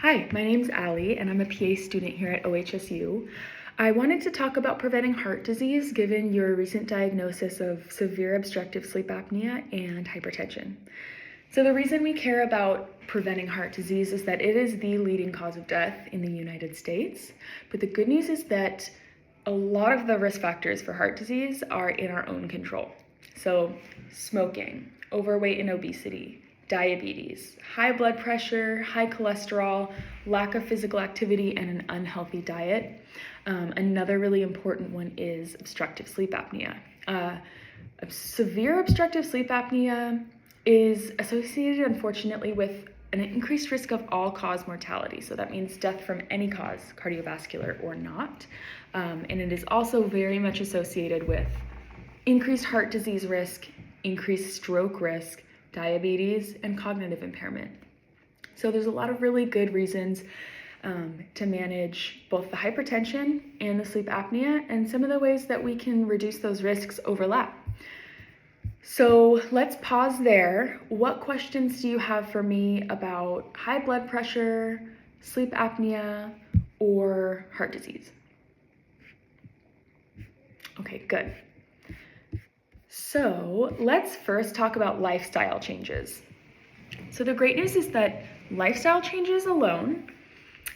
Hi, my name's Allie, and I'm a PA student here at OHSU. I wanted to talk about preventing heart disease given your recent diagnosis of severe obstructive sleep apnea and hypertension. So the reason we care about preventing heart disease is that it is the leading cause of death in the United States. But the good news is that a lot of the risk factors for heart disease are in our own control. So smoking, overweight and obesity, diabetes, high blood pressure, high cholesterol, lack of physical activity, and an unhealthy diet. Another really important one is obstructive sleep apnea. Severe obstructive sleep apnea is associated, unfortunately, with an increased risk of all-cause mortality. So that means death from any cause, cardiovascular or not. And it is also very much associated with increased heart disease risk, increased stroke risk, diabetes, and cognitive impairment. So there's a lot of really good reasons to manage both the hypertension and the sleep apnea, and some of the ways that we can reduce those risks overlap. So let's pause there. What questions do you have for me about high blood pressure, sleep apnea, or heart disease? Okay, good. So let's first talk about lifestyle changes. So the great news is that lifestyle changes alone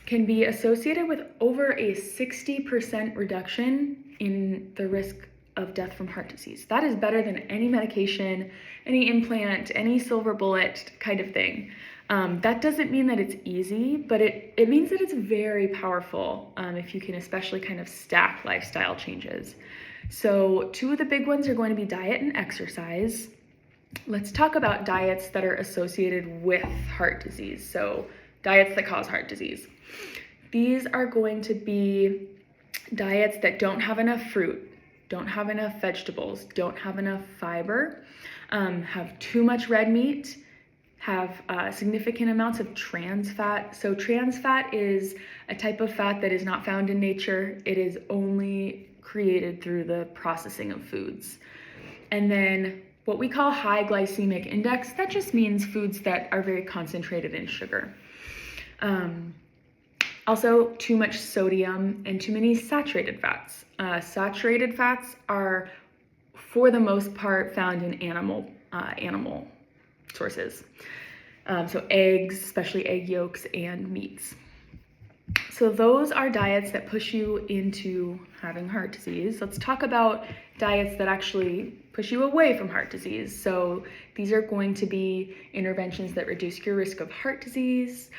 can be associated with over a 60% reduction in the risk of death from heart disease. That is better than any medication, any implant, any silver bullet kind of thing. That doesn't mean that it's easy, but it means that it's very powerful if you can especially kind of stack lifestyle changes. So two of the big ones are going to be diet and exercise. Let's talk about diets that are associated with heart disease. So diets that cause heart disease. These are going to be diets that don't have enough fruit, don't have enough vegetables, don't have enough fiber, have too much red meat, have significant amounts of trans fat. So trans fat is a type of fat that is not found in nature. It is only created through the processing of foods. And then what we call high glycemic index, that just means foods that are very concentrated in sugar. Also, too much sodium and too many saturated fats. Saturated fats are, for the most part, found in animal sources. So eggs, especially egg yolks, and meats. So those are diets that push you into having heart disease. Let's talk about diets that actually push you away from heart disease. So these are going to be interventions that reduce your risk of heart disease,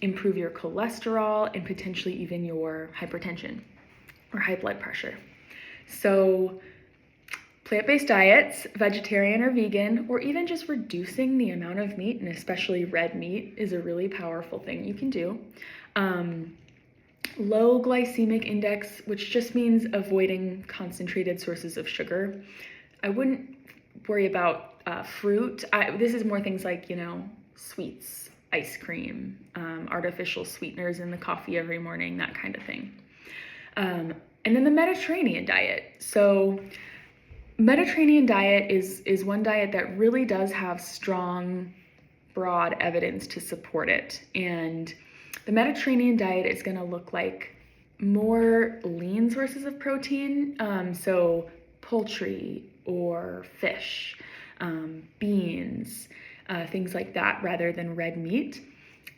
improve your cholesterol, and potentially even your hypertension or high blood pressure. So plant-based diets, vegetarian or vegan, or even just reducing the amount of meat, and especially red meat, is a really powerful thing you can do. Low glycemic index, which just means avoiding concentrated sources of sugar. I wouldn't worry about fruit. This is more things like, sweets, ice cream, artificial sweeteners in the coffee every morning, that kind of thing. And then the Mediterranean diet. So Mediterranean diet is one diet that really does have strong, broad evidence to support it. And the Mediterranean diet is going to look like more lean sources of protein, so poultry or fish, beans, things like that, rather than red meat.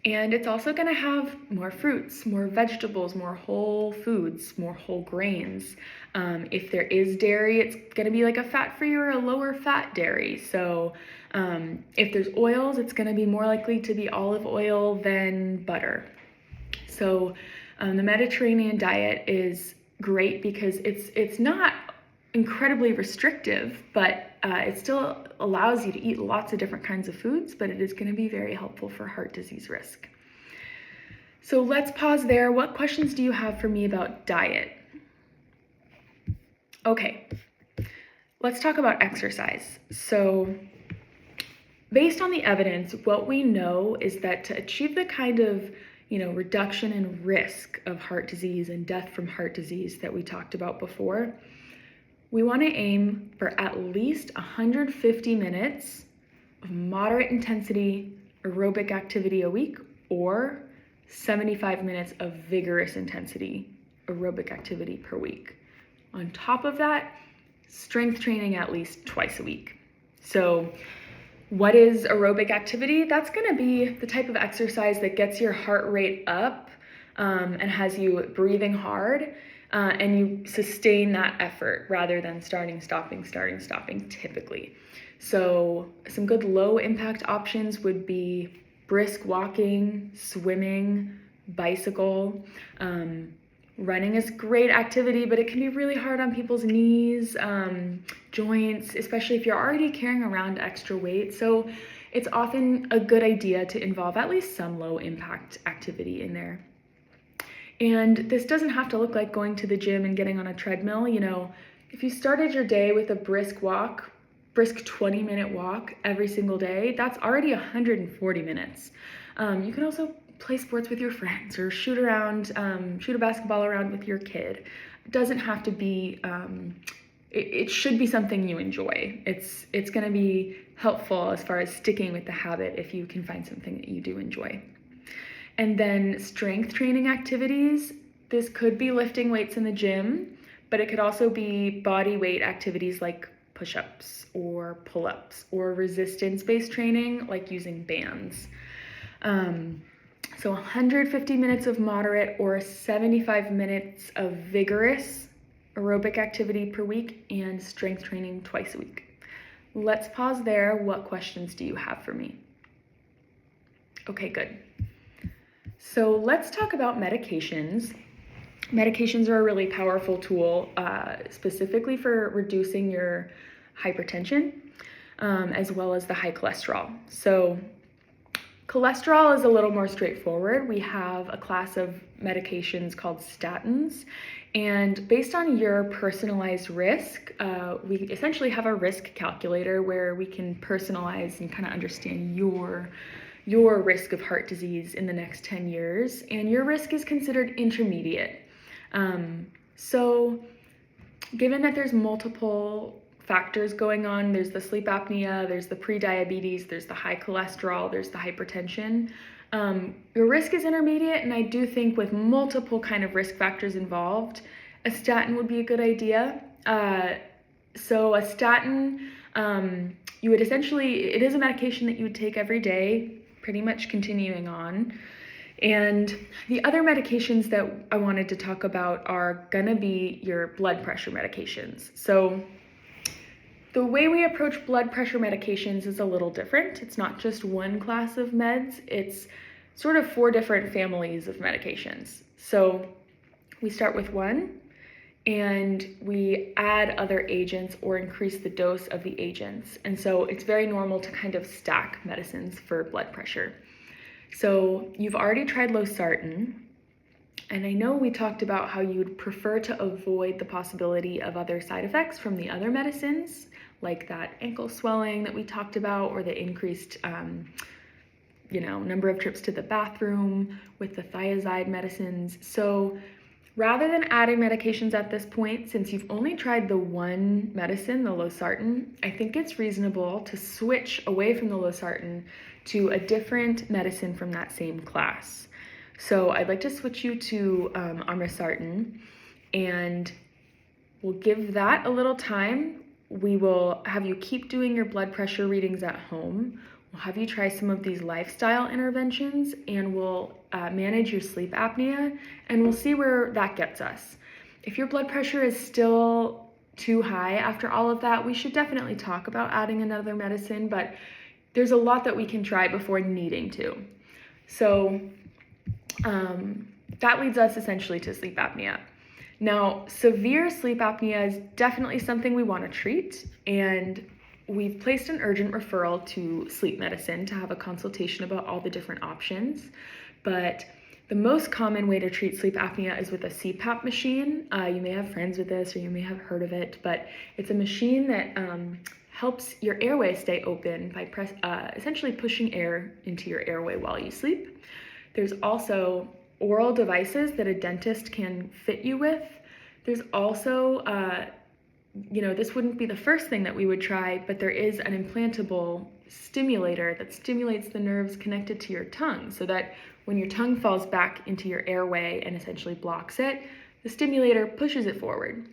And it's also going to have more fruits, more vegetables, more whole foods, more whole grains. If there is dairy, it's going to be like a fat-free or a lower fat dairy. So if there's oils, it's going to be more likely to be olive oil than butter. So the Mediterranean diet is great because it's not incredibly restrictive, but it still allows you to eat lots of different kinds of foods, but it is going to be very helpful for heart disease risk. So let's pause there. What questions do you have for me about diet? Okay, let's talk about exercise. So based on the evidence, what we know is that to achieve the kind of reduction in risk of heart disease and death from heart disease that we talked about before, we want to aim for at least 150 minutes of moderate intensity aerobic activity a week, or 75 minutes of vigorous intensity aerobic activity per week. On top of that, strength training at least twice a week. So what is aerobic activity? That's going to be the type of exercise that gets your heart rate up and has you breathing hard, and you sustain that effort rather than starting, stopping typically. So some good low impact options would be brisk walking, swimming, bicycle. Running is great activity, but it can be really hard on people's knees, joints, especially if you're already carrying around extra weight. So it's often a good idea to involve at least some low impact activity in there. And this doesn't have to look like going to the gym and getting on a treadmill. You know, if you started your day with a brisk 20-minute walk every single day, that's already 140 minutes. You can also play sports with your friends or shoot a basketball around with your kid. It doesn't have to be, it should be something you enjoy. It's gonna be helpful as far as sticking with the habit if you can find something that you do enjoy. And then strength training activities, this could be lifting weights in the gym, but it could also be body weight activities like push-ups or pull-ups or resistance-based training like using bands. So 150 minutes of moderate or 75 minutes of vigorous aerobic activity per week and strength training twice a week. Let's pause there. What questions do you have for me? Okay, good. So let's talk about medications. Medications are a really powerful tool, specifically for reducing your hypertension, as well as the high cholesterol. So cholesterol is a little more straightforward. We have a class of medications called statins, and based on your personalized risk, we essentially have a risk calculator where we can personalize and kind of understand your risk of heart disease in the next 10 years, and your risk is considered intermediate. So given that there's multiple factors going on, there's the sleep apnea, there's the prediabetes, there's the high cholesterol, there's the hypertension, your risk is intermediate, and I do think with multiple kind of risk factors involved, a statin would be a good idea. So a statin, you would essentially, it is a medication that you would take every day, pretty much continuing on. And the other medications that I wanted to talk about are gonna be your blood pressure medications. So the way we approach blood pressure medications is a little different. It's not just one class of meds, it's sort of 4 different families of medications. So we start with one, and we add other agents or increase the dose of the agents. And so it's very normal to kind of stack medicines for blood pressure. So you've already tried losartan, and I know we talked about how you would prefer to avoid the possibility of other side effects from the other medicines, like that ankle swelling that we talked about, or the increased number of trips to the bathroom with the thiazide medicines. So rather than adding medications at this point, since you've only tried the one medicine, the losartan, I think it's reasonable to switch away from the losartan to a different medicine from that same class. So I'd like to switch you to amlodipine, and we'll give that a little time. We will have you keep doing your blood pressure readings at home. We'll have you try some of these lifestyle interventions, and we'll manage your sleep apnea, and we'll see where that gets us. If your blood pressure is still too high after all of that, we should definitely talk about adding another medicine, but there's a lot that we can try before needing to. So that leads us essentially to sleep apnea. Now, severe sleep apnea is definitely something we want to treat, and we've placed an urgent referral to sleep medicine to have a consultation about all the different options. But the most common way to treat sleep apnea is with a CPAP machine. You may have friends with this, or you may have heard of it, but it's a machine that helps your airway stay open by essentially pushing air into your airway while you sleep. There's also oral devices that a dentist can fit you with. There's also, this wouldn't be the first thing that we would try, but there is an implantable stimulator that stimulates the nerves connected to your tongue so that when your tongue falls back into your airway and essentially blocks it, the stimulator pushes it forward.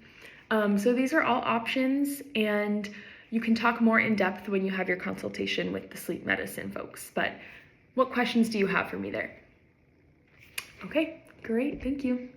So these are all options, and you can talk more in depth when you have your consultation with the sleep medicine folks. But what questions do you have for me there? Okay, great, thank you.